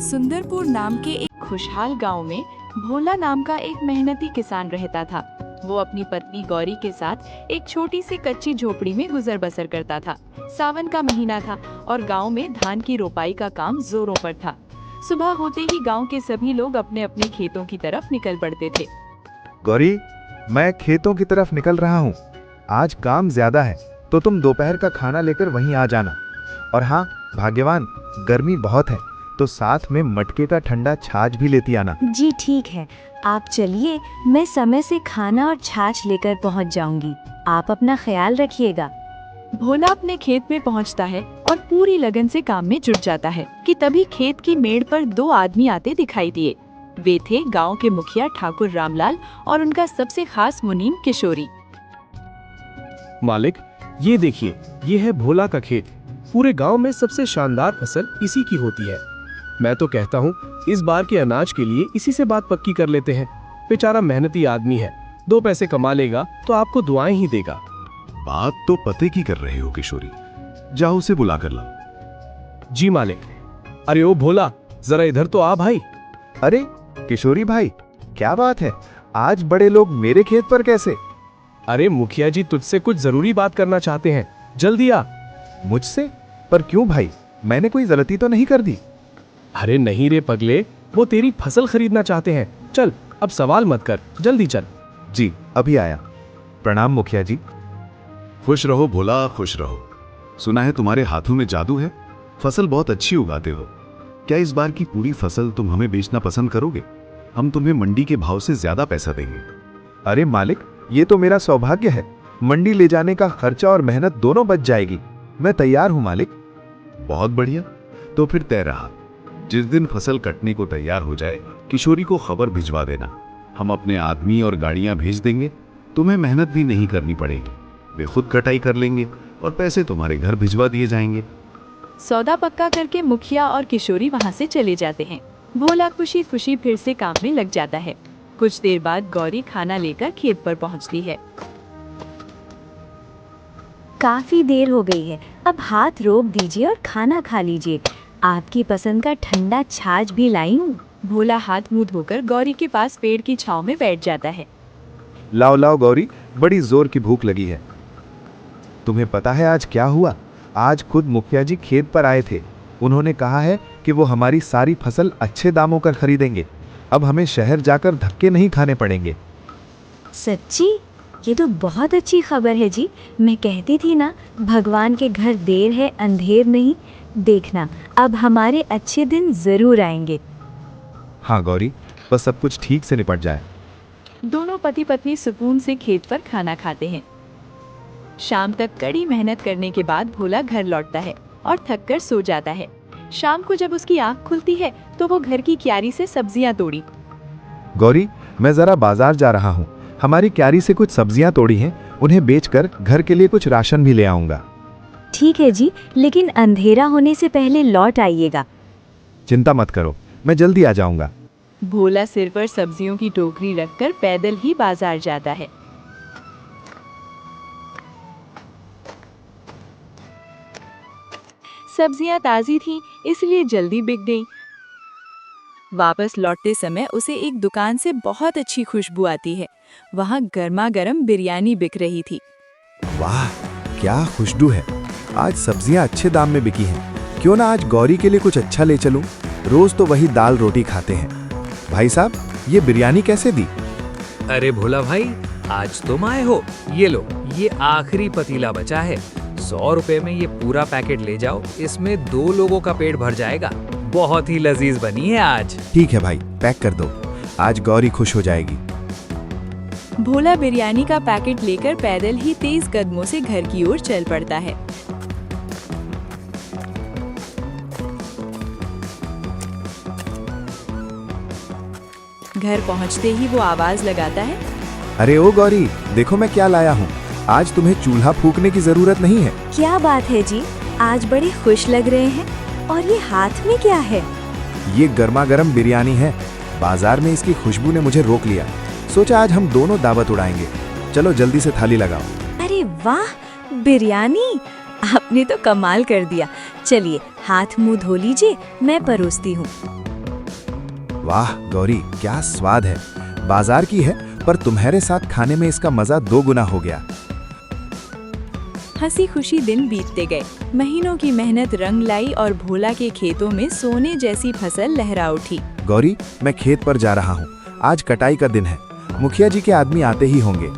सुंदरपुर नाम के एक खुशहाल गांव में भोला नाम का एक मेहनती किसान रहता था। वो अपनी पत्नी गौरी के साथ एक छोटी सी कच्ची झोपड़ी में गुजर बसर करता था। सावन का महीना था और गांव में धान की रोपाई का काम जोरों पर था। सुबह होते ही गांव के सभी लोग अपने अपने खेतों की तरफ निकल पड़ते थे। गौरी, मैं खेतों की तरफ निकल रहा हूँ। आज काम ज्यादा है तो तुम दोपहर का खाना लेकर वहीं आ जाना। और हाँ भाग्यवान, गर्मी बहुत है तो साथ में मटके का ठंडा छाछ भी लेती आना। जी ठीक है, आप चलिए, मैं समय से खाना और छाछ लेकर पहुंच जाऊंगी। आप अपना ख्याल रखिएगा। भोला अपने खेत में पहुंचता है और पूरी लगन से काम में जुट जाता है कि तभी खेत की मेड़ पर दो आदमी आते दिखाई दिए। वे थे गांव के मुखिया ठाकुर रामलाल और उनका सबसे खास मुनीम किशोरी। मालिक, ये देखिए, ये है भोला का खेत। पूरे गांव में सबसे शानदार फसल इसी की होती है। मैं तो कहता हूँ इस बार के अनाज के लिए इसी से बात पक्की कर लेते हैं। बेचारा मेहनती आदमी है, 2 पैसे कमा लेगा तो आपको दुआएं ही देगा। बात तो पते की कर रहे हो किशोरी, जाओ उसे बुला कर लाओ। जी मालिक। अरे ओ भोला, जरा इधर तो आ भाई। अरे किशोरी भाई, क्या बात है, आज बड़े लोग मेरे खेत पर कैसे? अरे मुखिया जी तुझसे कुछ जरूरी बात करना चाहते हैं, जल्दी आ। मुझसे? पर क्यों भाई, मैंने कोई गलती तो नहीं कर दी। अरे नहीं रे पगले, वो तेरी फसल खरीदना चाहते हैं। चल अब सवाल मत कर, जल्दी चल। जी अभी आया। प्रणाम मुखिया जी। खुश रहो भोला, खुश रहो। सुना है तुम्हारे हाथों में जादू है, फसल बहुत अच्छी उगाते हो। क्या इस बार की पूरी फसल तुम हमें बेचना पसंद करोगे? हम तुम्हें मंडी के भाव से ज्यादा पैसा देंगे। अरे मालिक, ये तो मेरा सौभाग्य है। मंडी ले जाने का खर्चा और मेहनत दोनों बच जाएगी। मैं तैयार हूँ मालिक। बहुत बढ़िया, तो फिर तय रहा। जिस दिन फसल कटने को तैयार हो जाए, किशोरी को खबर भिजवा देना। हम अपने आदमी और गाड़ियां भेज देंगे। तुम्हें मेहनत भी नहीं करनी पड़ेगी, वे खुद कटाई कर लेंगे और पैसे तुम्हारे घर भिजवा दिए जाएंगे। सौदा पक्का करके मुखिया और किशोरी वहां से चले जाते हैं। भोला खुशी खुशी फिर से काम में लग जाता है। कुछ देर बाद गौरी खाना लेकर खेत पर पहुंचती है। काफी देर हो गई है, अब हाथ रोक दीजिए और खाना खा लीजिए। आपकी पसंद का ठंडा छाछ भी लाई हूँ। भोला हाथ मुंह धोकर गौरी के पास पेड़ की छांव में बैठ जाता है। लाओ लाओ गौरी, बड़ी जोर की भूख लगी है। तुम्हें पता है आज क्या हुआ? आज खुद मुखिया जी खेत पर आए थे। उन्होंने कहा है कि वो हमारी सारी फसल अच्छे दामों पर खरीदेंगे। अब हमें शहर जाकर धक्के नहीं खाने पड़ेंगे। सच्ची? ये तो बहुत अच्छी खबर है जी। मैं कहती थी ना, भगवान के घर देर है अंधेर नहीं। देखना, अब हमारे अच्छे दिन जरूर आएंगे। हाँ गौरी, बस सब कुछ ठीक से निपट जाए। दोनों पति पत्नी सुकून से खेत पर खाना खाते हैं। शाम तक कड़ी मेहनत करने के बाद भोला घर लौटता है और थक कर सो जाता है। शाम को जब उसकी आंख खुलती है तो वो घर की क्यारी से सब्जियां तोड़ी। गौरी, मैं जरा बाजार जा रहा हूँ। हमारी क्यारी से कुछ सब्जियां तोड़ी हैं, उन्हें बेचकर घर के लिए कुछ राशन भी ले आऊंगा। ठीक है जी, लेकिन अंधेरा होने से पहले लौट आइएगा। चिंता मत करो, मैं जल्दी आ जाऊंगा। भोला सिर पर सब्जियों की टोकरी रखकर पैदल ही बाजार जाता है। सब्जियां ताजी थीं, इसलिए जल्दी बिक गईं। वापस लौटते समय उसे एक दुकान से बहुत अच्छी खुशबू आती है। वहां गर्मा गर्म बिरयानी बिक रही थी। वाह, क्या खुशबू है। आज सब्जियां अच्छे दाम में बिकी हैं। क्यों ना आज गौरी के लिए कुछ अच्छा ले चलूं? रोज तो वही दाल रोटी खाते हैं। भाई साहब, ये बिरयानी कैसे दी? अरे भोला भाई, आज तुम आए हो। ये लो, ये आखिरी पतीला बचा है। 100 रुपए में ये पूरा पैकेट ले जाओ, इसमें 2 लोगों का पेट भर जाएगा। बहुत ही लजीज बनी है आज। ठीक है भाई, पैक कर दो। आज गौरी खुश हो जाएगी। भोला बिरयानी का पैकेट लेकर पैदल ही तेज कदमों से घर की ओर चल पड़ता है। घर पहुंचते ही वो आवाज लगाता है, अरे ओ गौरी, देखो मैं क्या लाया हूँ। आज तुम्हें चूल्हा फूकने की जरूरत नहीं है। क्या बात है जी, आज बड़े खुश लग रहे हैं। और ये हाथ में क्या है? ये गर्मा गर्म बिरयानी है। बाजार में इसकी खुशबू ने मुझे रोक लिया। सोचा आज हम दोनों दावत उड़ाएंगे। चलो जल्दी से थाली लगाओ। अरे वाह, बिरयानी! आपने तो कमाल कर दिया। चलिए हाथ मुंह धो लीजिए, मैं परोसती हूँ। वाह गौरी, क्या स्वाद है। बाजार की है, पर तुम्हारे साथ खाने में इसका मजा 2 गुना हो गया। हंसी खुशी दिन बीतते गए। महीनों की मेहनत रंग लाई और भोला के खेतों में सोने जैसी फसल लहरा उठी। गौरी, मैं खेत पर जा रहा हूँ। आज कटाई का दिन है। मुखिया जी के आदमी आते ही होंगे।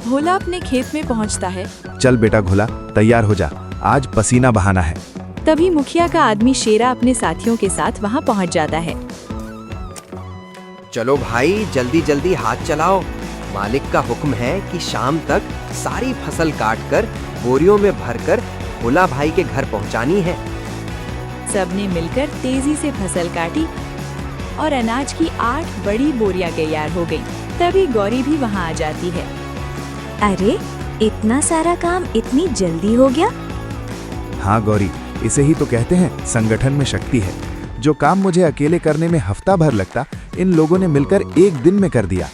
भोला अपने खेत में पहुंचता है। चल बेटा घोला, तैयार हो जा, आज पसीना बहाना है। तभी मुखिया का आदमी शेरा अपने साथियों के साथ वहां पहुंच जाता है। चलो भाई, जल्दी जल्दी हाथ चलाओ। मालिक का हुक्म है कि शाम तक सारी फसल काट कर बोरियों में भरकर भोला भाई के घर पहुंचानी है। सबने मिलकर तेजी से फसल काटी और अनाज की 8 बड़ी बोरियां तैयार हो गईं। तभी गौरी भी वहां आ जाती है। अरे, इतना सारा काम इतनी जल्दी हो गया? हाँ गौरी, इसे ही तो कहते हैं संगठन में शक्ति है। जो काम मुझे अकेले करने में हफ्ता भर लगता, इन लोगों ने मिलकर 1 दिन में कर दिया।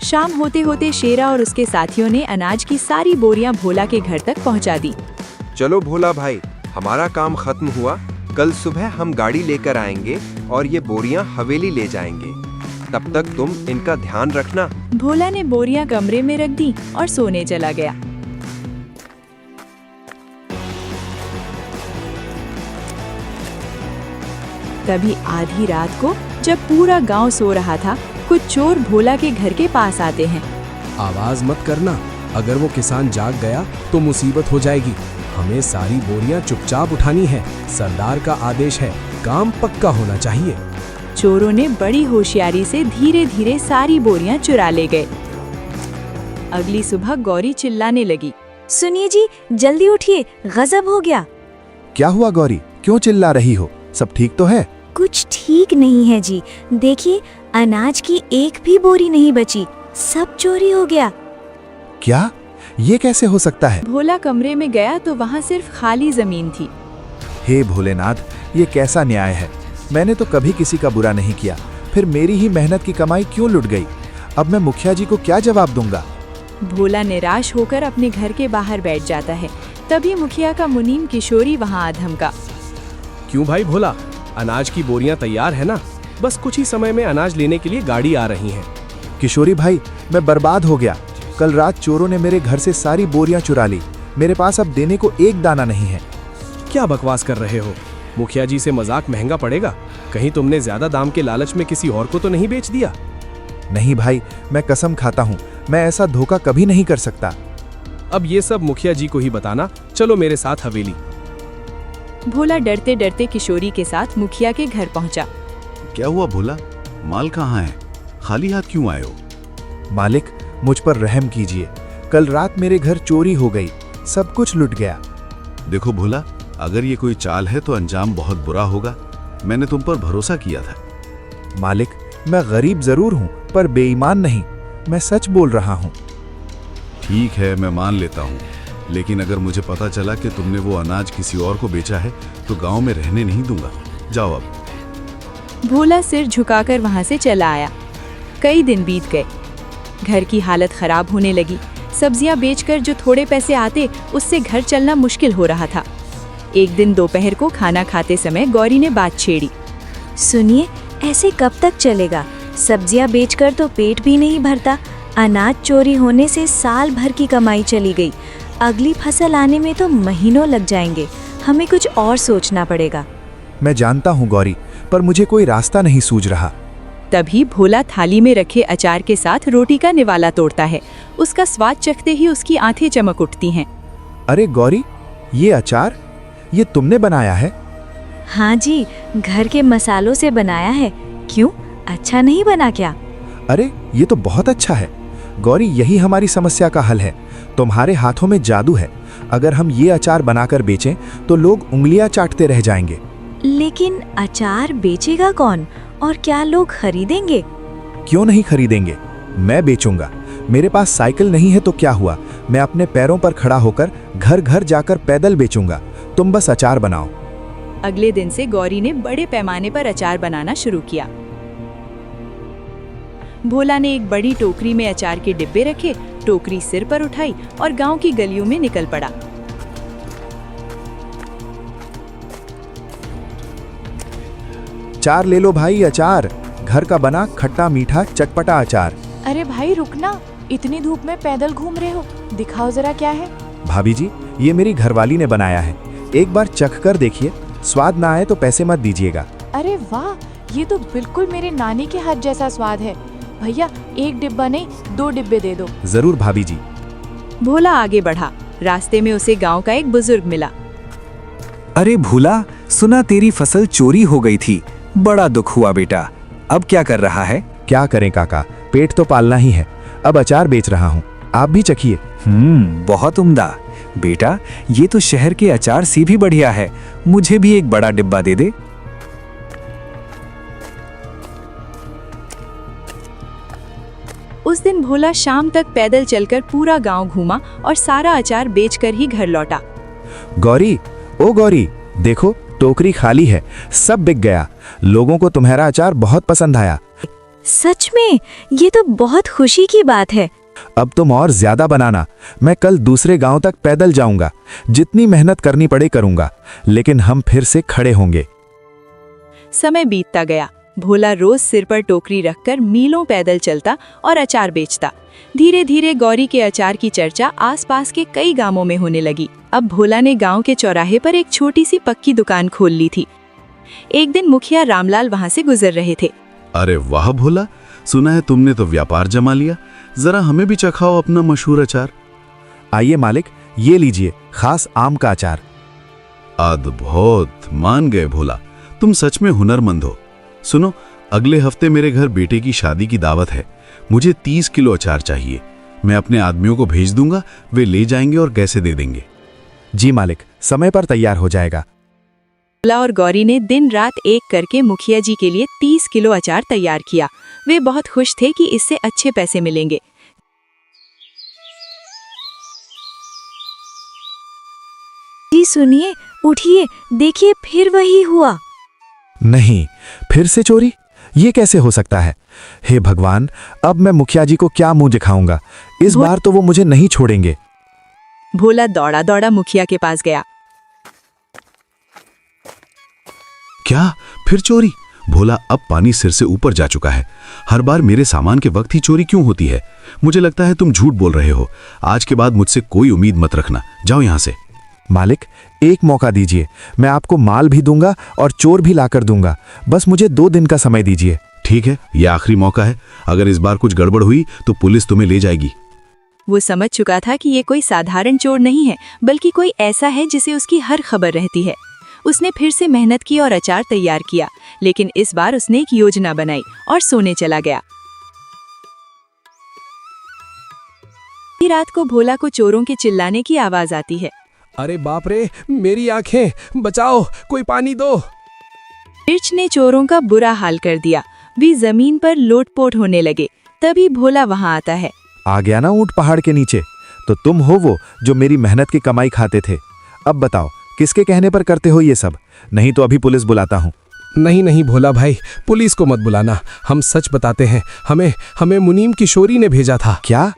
शाम होते होते शेरा और उसके साथियों ने अनाज की सारी बोरियां भोला के घर तक पहुंचा दी। चलो भोला भाई, हमारा काम खत्म हुआ। कल सुबह हम गाड़ी लेकर आएंगे और ये बोरियां हवेली ले जाएंगे। तब तक तुम इनका ध्यान रखना। भोला ने बोरियां कमरे में रख दी और सोने चला गया। तभी आधी रात को जब पूरा गांव सो रहा था, कुछ चोर भोला के घर के पास आते हैं। आवाज मत करना, अगर वो किसान जाग गया तो मुसीबत हो जाएगी। हमें सारी बोरियां चुपचाप उठानी है। सरदार का आदेश है, काम पक्का होना चाहिए। चोरों ने बड़ी होशियारी से धीरे धीरे सारी बोरियां चुरा ले गए। अगली सुबह गौरी चिल्लाने लगी। सुनिए जी, जल्दी उठिए, गजब हो गया। क्या हुआ गौरी, क्यों चिल्ला रही हो? सब ठीक तो है? कुछ ठीक नहीं है जी। देखिए, अनाज की एक भी बोरी नहीं बची, सब चोरी हो गया। क्या? ये कैसे हो सकता है? भोला कमरे में गया तो वहाँ सिर्फ खाली जमीन थी। हे भोलेनाथ, ये कैसा न्याय है? मैंने तो कभी किसी का बुरा नहीं किया, फिर मेरी ही मेहनत की कमाई क्यों लुट गई? अब मैं मुखिया जी को क्या जवाब दूंगा? भोला निराश होकर अपने घर के बाहर बैठ जाता है। तभी मुखिया का मुनीम किशोरी वहाँ आ धमका। क्यों भाई भोला, अनाज की बोरियां तैयार है ना? बस कुछ ही समय में अनाज लेने के लिए गाड़ी आ रही है। किशोरी भाई, मैं बर्बाद हो गया। कल रात चोरों ने मेरे घर से सारी बोरियां चुरा ली। मेरे पास अब देने को एक दाना नहीं है। क्या बकवास कर रहे हो? मुखिया जी से मजाक महंगा पड़ेगा। कहीं तुमने ज्यादा दाम के लालच में किसी और को तो नहीं बेच दिया? नहीं भाई, मैं कसम खाता हूँ, मैं ऐसा धोखा कभी नहीं कर सकता। अब ये सब मुखिया जी को ही बताना। चलो मेरे साथ हवेली। भोला डरते डरते किशोरी के साथ मुखिया के घर पहुंचा। क्या हुआ भोला, माल कहाँ है? खाली हाथ क्यों आए हो? मालिक, मुझ पर रहम कीजिए। कल रात मेरे घर चोरी हो गई, सब कुछ लुट गया। देखो भोला, अगर ये कोई चाल है तो अंजाम बहुत बुरा होगा। मैंने तुम पर भरोसा किया था। मालिक, मैं गरीब जरूर हूँ, पर बेईमान नहीं। मैं सच बोल रहा हूँ। ठीक है, मैं मान लेता हूँ, लेकिन अगर मुझे पता चला कि तुमने वो अनाज किसी और को बेचा है तो गांव में रहने नहीं दूंगा। जाओ अब। भोला सिर झुकाकर वहां से चला आया। कई दिन बीत गए। घर की हालत खराब होने लगी। सब्जियां बेचकर जो थोड़े पैसे आते, उससे घर चलना मुश्किल हो रहा था। एक दिन दोपहर को खाना खाते समय गौरी ने बात छेड़ी। सुनिए, ऐसे कब तक चलेगा? सब्जियां बेचकर तो पेट भी नहीं भरता। अनाज चोरी होने से साल भर की कमाई चली गई। अगली फसल आने में तो महीनों लग जाएंगे। हमें कुछ और सोचना पड़ेगा। मैं जानता हूँ गौरी, पर मुझे कोई रास्ता नहीं सूझ रहा। तभी भोला थाली में रखे अचार के साथ रोटी का निवाला तोड़ता है। उसका स्वाद चखते ही उसकी आंखें चमक उठती हैं। अरे गौरी, ये अचार, ये तुमने बनाया है? हाँ जी, घर के मसालों से बनाया है। क्यों, अच्छा नहीं बना क्या? अरे ये तो बहुत अच्छा है। गौरी, यही हमारी समस्या का हल है। तुम्हारे हाथों में जादू है। अगर हम ये अचार बनाकर बेचें तो लोग उंगलियां चाटते रह जाएंगे। लेकिन अचार बेचेगा कौन, और क्या लोग खरीदेंगे? क्यों नहीं खरीदेंगे? मैं बेचूंगा। मेरे पास साइकिल नहीं है तो क्या हुआ, मैं अपने पैरों पर खड़ा होकर घर घर जाकर पैदल बेचूंगा। तुम बस अचार बनाओ। अगले दिन से गौरी ने बड़े पैमाने पर अचार बनाना शुरू किया। भोला ने एक बड़ी टोकरी में अचार के डिब्बे रखे, टोकरी सिर पर उठाई और गांव की गलियों में निकल पड़ा। अचार ले लो भाई, अचार। घर का बना खट्टा मीठा चटपटा अचार। अरे भाई रुकना, इतनी धूप में पैदल घूम रहे हो, दिखाओ जरा क्या है। भाभी जी, ये मेरी घरवाली ने बनाया है, एक बार चख कर देखिए, स्वाद ना आए तो पैसे मत दीजिएगा। अरे वाह, ये तो बिल्कुल मेरे नानी के हाथ जैसा स्वाद है। भैया 1 डिब्बा नहीं 2 डिब्बे दे दो। जरूर भाभी जी। भोला आगे बढ़ा। रास्ते में उसे गांव का एक बुजुर्ग मिला। अरे भोला, सुना तेरी फसल चोरी हो गई थी, बड़ा दुख हुआ बेटा, अब क्या कर रहा है? क्या करें काका, पेट तो पालना ही है, अब अचार बेच रहा हूँ, आप भी चखिए। बहुत उम्दा बेटा, ये तो शहर के अचार से भी बढ़िया है, मुझे भी एक बड़ा डिब्बा दे दे। उस दिन भोला शाम तक पैदल चलकर पूरा गांव घूमा और सारा अचार बेचकर ही घर लौटा। गौरी, ओ गौरी, देखो टोकरी खाली है, सब बिक गया, लोगों को तुम्हारा अचार बहुत पसंद आया। सच में, ये तो बहुत खुशी की बात है। अब तुम और ज्यादा बनाना, मैं कल दूसरे गांव तक पैदल जाऊंगा, जितनी मेहनत करनी पड़े करूंगा, लेकिन हम फिर से खड़े होंगे। समय बीतता गया। भोला रोज सिर पर टोकरी रखकर मीलों पैदल चलता और अचार बेचता। धीरे धीरे गौरी के अचार की चर्चा आसपास के कई गांवों में होने लगी। अब भोला ने गांव के चौराहे पर एक छोटी सी पक्की दुकान खोल ली थी। एक दिन मुखिया रामलाल वहां से गुजर रहे थे। अरे वाह भोला, सुना है तुमने तो व्यापार जमा लिया, जरा हमें भी चखाओ अपना मशहूर अचार। आइए मालिक, ये लीजिए खास आम का अचार। अद्भुत, मान गए भोला, तुम सच में हुनरमंद हो। सुनो, अगले हफ्ते मेरे घर बेटे की शादी की दावत है, मुझे 30 किलो अचार चाहिए। मैं अपने आदमियों को भेज दूंगा, वे ले जाएंगे और कैसे दे देंगे। जी मालिक, समय पर तैयार हो जाएगा। भोला और गौरी ने दिन रात एक करके मुखिया जी के लिए 30 किलो अचार तैयार किया। वे बहुत खुश थे कि इससे अच्छे पैसे मिलेंगे। जी सुनिए, उठिए, देखिए फिर वही हुआ। नहीं, फिर से चोरी? ये कैसे हो सकता है? हे भगवान, अब मैं मुखिया जी को क्या मुंह दिखाऊंगा? इस बार तो वो मुझे नहीं छोड़ेंगे। भोला दौड़ा दौड़ा मुखिया के पास गया। क्या फिर चोरी? भोला, अब पानी सिर से ऊपर जा चुका है। हर बार मेरे सामान के वक्त ही चोरी क्यों होती है? मुझे लगता है तुम झूठ बोल रहे हो। आज के बाद मुझसे कोई उम्मीद मत रखना, जाओ यहां से। मालिक, एक मौका दीजिए, मैं आपको माल भी दूंगा और चोर भी लाकर दूंगा, बस मुझे 2 दिन का समय दीजिए। ठीक है, यह आखिरी मौका है, अगर इस बार कुछ गड़बड़ हुई तो पुलिस तुम्हें ले जाएगी। वो समझ चुका था कि ये कोई साधारण चोर नहीं है, बल्कि कोई ऐसा है जिसे उसकी हर खबर रहती है। उसने फिर से मेहनत की और अचार तैयार किया, लेकिन इस बार उसने एक योजना बनाई और सोने चला गया। रात को भोला को चोरों के चिल्लाने की आवाज आती है। अरे बाप रे, मेरी आंखें, बचाओ, कोई पानी दो। मिर्च ने चोरों का बुरा हाल कर दिया। वे जमीन पर लोटपोट होने लगे। तभी भोला वहां आता है। आ गया ना ऊंट पहाड़ के नीचे? तो तुम हो वो जो मेरी मेहनत की कमाई खाते थे। अब बताओ, किसके कहने पर करते हो ये सब? नहीं तो अभी पुलिस बुलाता हूँ। नहीं नहीं भोला भाई, पुलिस को मत बुलाना, हम सच बताते हैं। हमें मुनीम किशोरी ने भेजा था। क्या?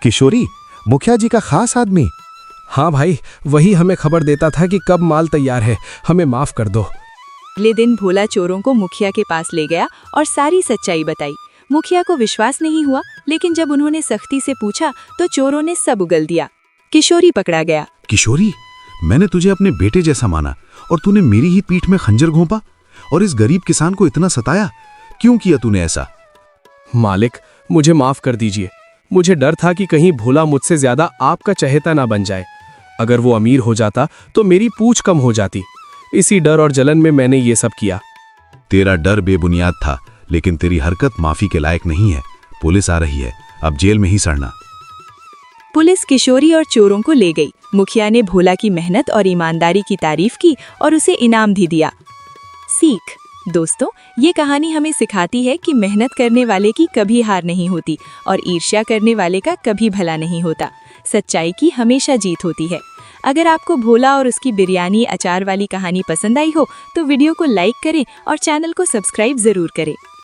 किशोरी? मुखिया जी का खास आदमी? हाँ भाई, वही हमें खबर देता था कि कब माल तैयार है, हमें माफ कर दो। अगले दिन भोला चोरों को मुखिया के पास ले गया और सारी सच्चाई बताई। मुखिया को विश्वास नहीं हुआ, लेकिन जब उन्होंने सख्ती से पूछा तो चोरों ने सब उगल दिया। किशोरी पकड़ा गया। किशोरी, मैंने तुझे अपने बेटे जैसा माना और तूने मेरी ही पीठ में खंजर घोंपा और इस गरीब किसान को इतना सताया। क्यों किया तूने ऐसा? मालिक, मुझे माफ कर दीजिए। मुझे डर था कि कहीं भोला मुझसे ज्यादा आपका चहेता ना बन जाए। अगर वो अमीर हो जाता तो मेरी पूछ कम हो जाती। इसी डर और जलन में मैंने ये सब किया। तेरा डर बेबुनियाद था, लेकिन तेरी हरकत माफी के लायक नहीं है। पुलिस आ रही है, अब जेल में ही सड़ना। पुलिस किशोरी और चोरों को ले गई। मुखिया ने भोला की मेहनत और ईमानदारी की तारीफ की और उसे इनाम भी दिया। सीख दोस्तों, ये कहानी हमें सिखाती है कि मेहनत करने वाले की कभी हार नहीं होती और ईर्ष्या करने वाले का कभी भला नहीं होता। सच्चाई की हमेशा जीत होती है। अगर आपको भोला और उसकी बिरयानी अचार वाली कहानी पसंद आई हो तो वीडियो को लाइक करें और चैनल को सब्सक्राइब जरूर करें।